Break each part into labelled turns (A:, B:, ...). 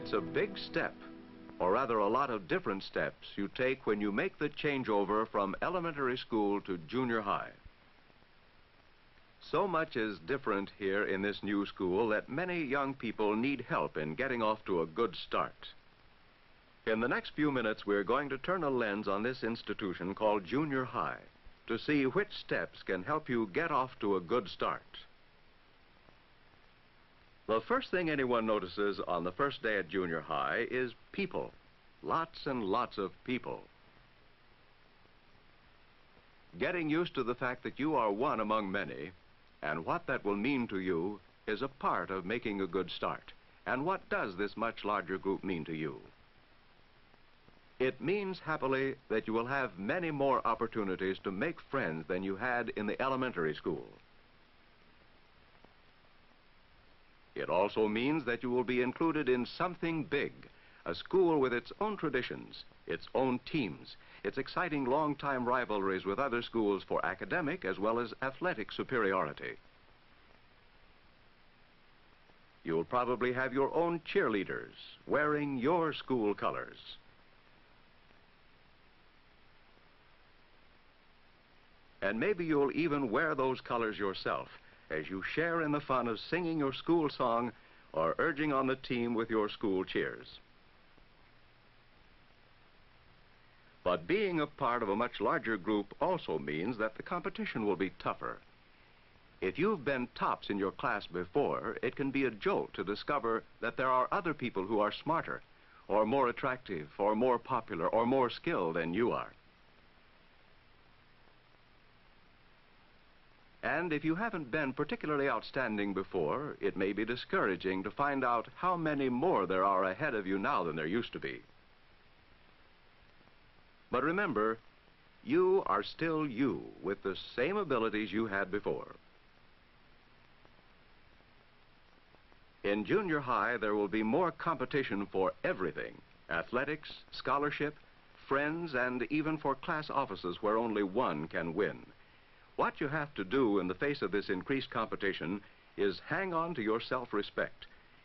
A: It's a big step, or rather a lot of different steps you take when you make the changeover from elementary school to junior high. So much is different here in this new school that many young people need help in getting off to a good start. In the next few minutes, we're going to turn a lens on this institution called junior high to see which steps can help you get off to a good start. The first thing anyone notices on the first day at junior high is people. Lots and lots of people. Getting used to the fact that you are one among many and what that will mean to you is a part of making a good start. And what does this much larger group mean to you? It means, happily, that you will have many more opportunities to make friends than you had in the elementary school. It also means that you will be included in something big, a school with its own traditions, its own teams, its exciting long-time rivalries with other schools for academic as well as athletic superiority. You'll probably have your own cheerleaders wearing your school colors. And maybe you'll even wear those colors yourself as you share in the fun of singing your school song or urging on the team with your school cheers. But being a part of a much larger group also means that the competition will be tougher. If you've been tops in your class before, it can be a jolt to discover that there are other people who are smarter, or more attractive, or more popular, or more skilled than you are. And if you haven't been particularly outstanding before, it may be discouraging to find out how many more there are ahead of you now than there used to be. But remember, you are still you with the same abilities you had before. In junior high, there will be more competition for everything: athletics, scholarship, friends, and even for class offices where only one can win. What you have to do in the face of this increased competition is hang on to your self-respect.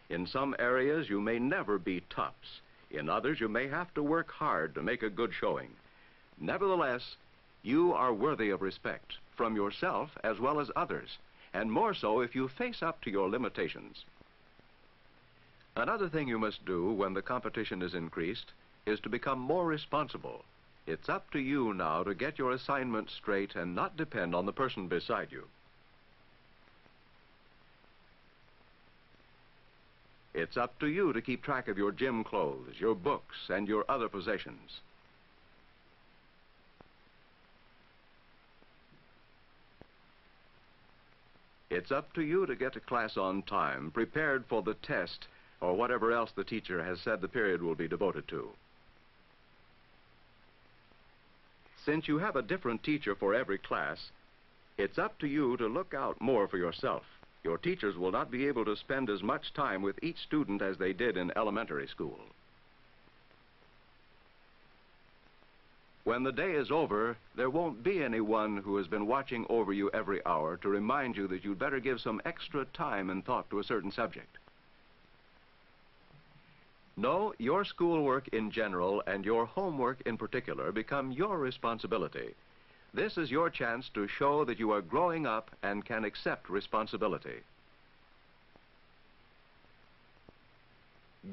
A: In some areas, you may never be tops. In others, you may have to work hard to make a good showing. Nevertheless, you are worthy of respect from yourself as well as others, and more so if you face up to your limitations. Another thing you must do when the competition is increased is to become more responsible. It's up to you now to get your assignment straight and not depend on the person beside you. It's up to you to keep track of your gym clothes, your books, and your other possessions. It's up to you to get to class on time, prepared for the test, or whatever else the teacher has said the period will be devoted to. Since you have a different teacher for every class, it's up to you to look out more for yourself. Your teachers will not be able to spend as much time with each student as they did in elementary school. When the day is over, there won't be anyone who has been watching over you every hour to remind you that you'd better give some extra time and thought to a certain subject. No, your schoolwork in general and your homework in particular become your responsibility. This is your chance to show that you are growing up and can accept responsibility.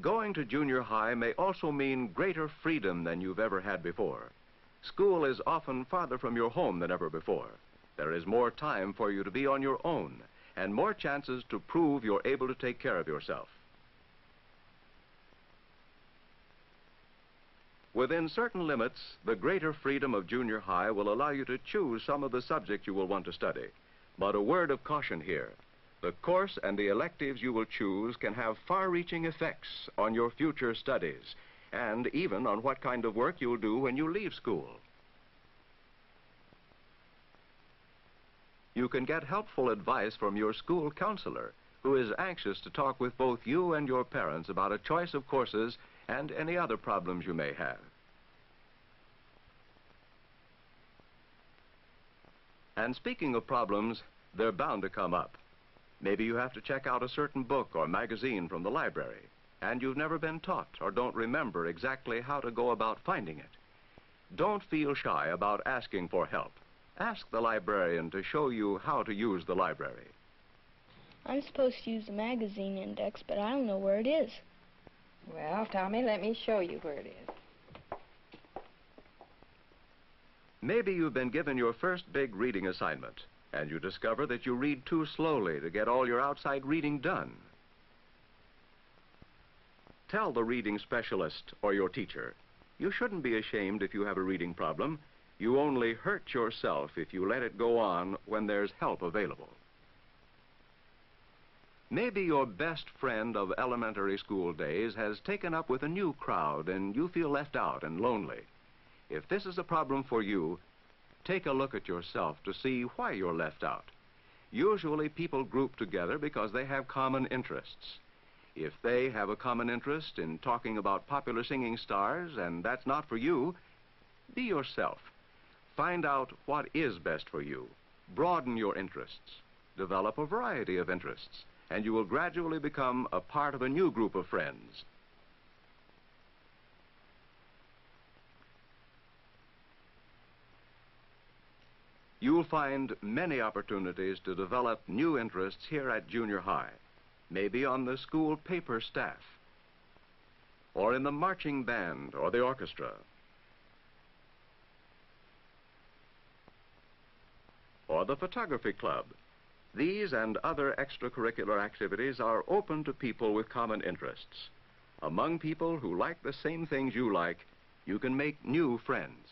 A: Going to junior high may also mean greater freedom than you've ever had before. School is often farther from your home than ever before. There is more time for you to be on your own and more chances to prove you're able to take care of yourself. Within certain limits, the greater freedom of junior high will allow you to choose some of the subjects you will want to study. But a word of caution here. The course and the electives you will choose can have far-reaching effects on your future studies, and even on what kind of work you'll do when you leave school. You can get helpful advice from your school counselor, who is anxious to talk with both you and your parents about a choice of courses and any other problems you may have. And speaking of problems, they're bound to come up. Maybe you have to check out a certain book or magazine from the library, and you've never been taught or don't remember exactly how to go about finding it. Don't feel shy about asking for help. Ask the librarian to show you how to use the library.
B: I'm supposed to use the magazine index, but I don't know where it is.
C: Well, Tommy, let me show you where it is.
A: Maybe you've been given your first big reading assignment, and you discover that you read too slowly to get all your outside reading done. Tell the reading specialist or your teacher. You shouldn't be ashamed if you have a reading problem. You only hurt yourself if you let it go on when there's help available. Maybe your best friend of elementary school days has taken up with a new crowd and you feel left out and lonely. If this is a problem for you, take a look at yourself to see why you're left out. Usually people group together because they have common interests. If they have a common interest in talking about popular singing stars and that's not for you, be yourself. Find out what is best for you. Broaden your interests. Develop a variety of interests, and you will gradually become a part of a new group of friends. You'll find many opportunities to develop new interests here at junior high, maybe on the school paper staff, or in the marching band or the orchestra, or the photography club. These and other extracurricular activities are open to people with common interests. Among people who like the same things you like, you can make new friends.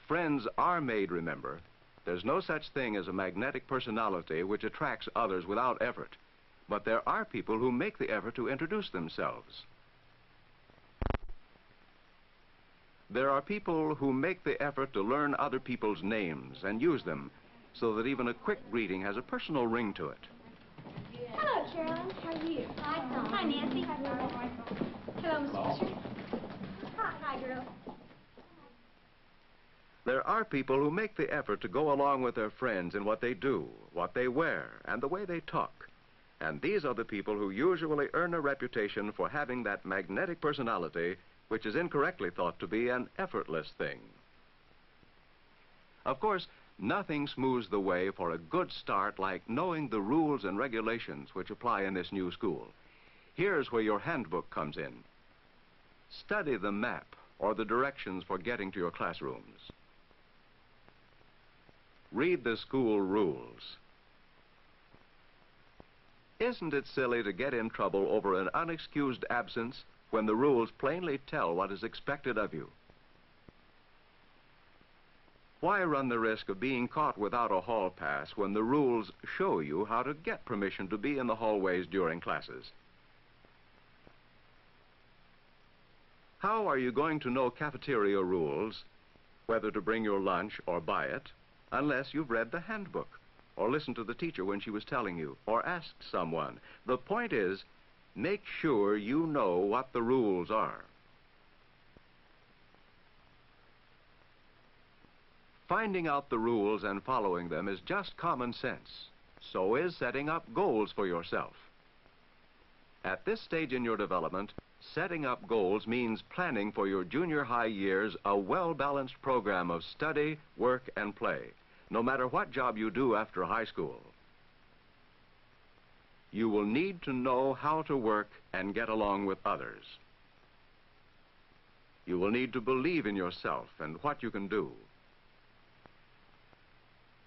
A: Friends are made, remember. There's no such thing as a magnetic personality which attracts others without effort. But there are people who make the effort to introduce themselves. There are people who make the effort to learn other people's names and use them so that even a quick greeting has a personal ring to it.
D: Hello, Carolyn. How are you? Hi, Tom. Hi, Nancy. Hello, Mr. Fisher. Hi, girl.
A: There are people who make the effort to go along with their friends in what they do, what they wear, and the way they talk. And these are the people who usually earn a reputation for having that magnetic personality which is incorrectly thought to be an effortless thing. Of course, nothing smooths the way for a good start like knowing the rules and regulations which apply in this new school. Here's where your handbook comes in. Study the map or the directions for getting to your classrooms. Read the school rules. Isn't it silly to get in trouble over an unexcused absence when the rules plainly tell what is expected of you? Why run the risk of being caught without a hall pass when the rules show you how to get permission to be in the hallways during classes? How are you going to know cafeteria rules, whether to bring your lunch or buy it, unless you've read the handbook, or listened to the teacher when she was telling you, or asked someone? The point is, make sure you know what the rules are. Finding out the rules and following them is just common sense. So is setting up goals for yourself. At this stage in your development, setting up goals means planning for your junior high years a well-balanced program of study, work, and play, no matter what job you do after high school. You will need to know how to work and get along with others. You will need to believe in yourself and what you can do.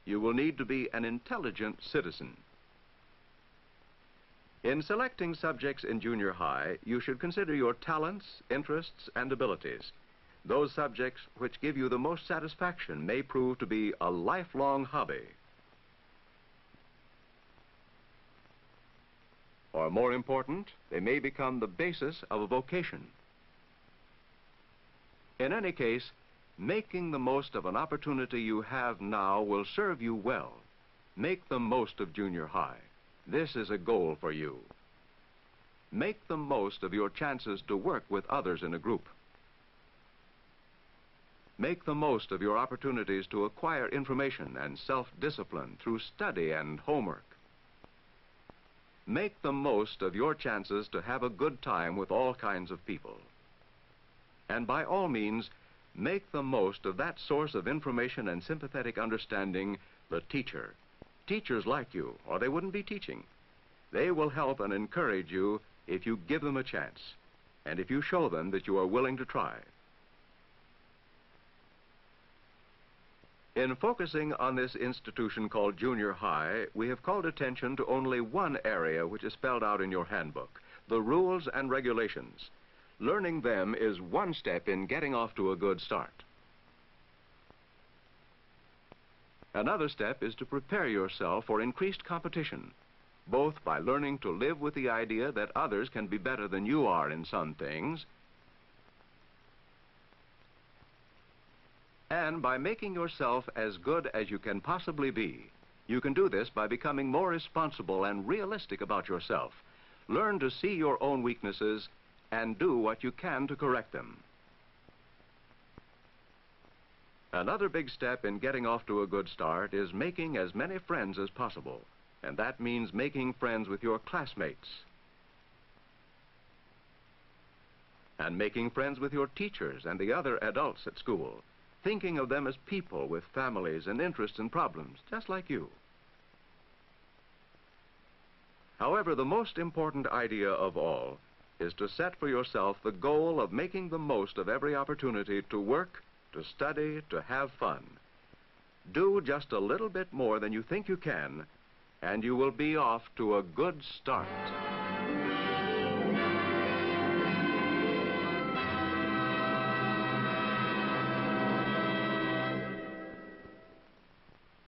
A: You will need to be an intelligent citizen. In selecting subjects in junior high, you should consider your talents, interests, and abilities. Those subjects which give you the most satisfaction may prove to be a lifelong hobby. Or more important, they may become the basis of a vocation. In any case, making the most of an opportunity you have now will serve you well. Make the most of junior high. This is a goal for you. Make the most of your chances to work with others in a group. Make the most of your opportunities to acquire information and self-discipline through study and homework. Make the most of your chances to have a good time with all kinds of people. And by all means, make the most of that source of information and sympathetic understanding, the teacher. Teachers like you, or they wouldn't be teaching. They will help and encourage you if you give them a chance, and if you show them that you are willing to try. In focusing on this institution called junior high, we have called attention to only one area which is spelled out in your handbook, the rules and regulations. Learning them is one step in getting off to a good start. Another step is to prepare yourself for increased competition, both by learning to live with the idea that others can be better than you are in some things, and by making yourself as good as you can possibly be. You can do this by becoming more responsible and realistic about yourself. Learn to see your own weaknesses and do what you can to correct them. Another big step in getting off to a good start is making as many friends as possible, and that means making friends with your classmates and making friends with your teachers and the other adults at school, thinking of them as people with families and interests and problems, just like you. However, the most important idea of all is to set for yourself the goal of making the most of every opportunity to work, to study, to have fun. Do just a little bit more than you think you can, and you will be off to a good start.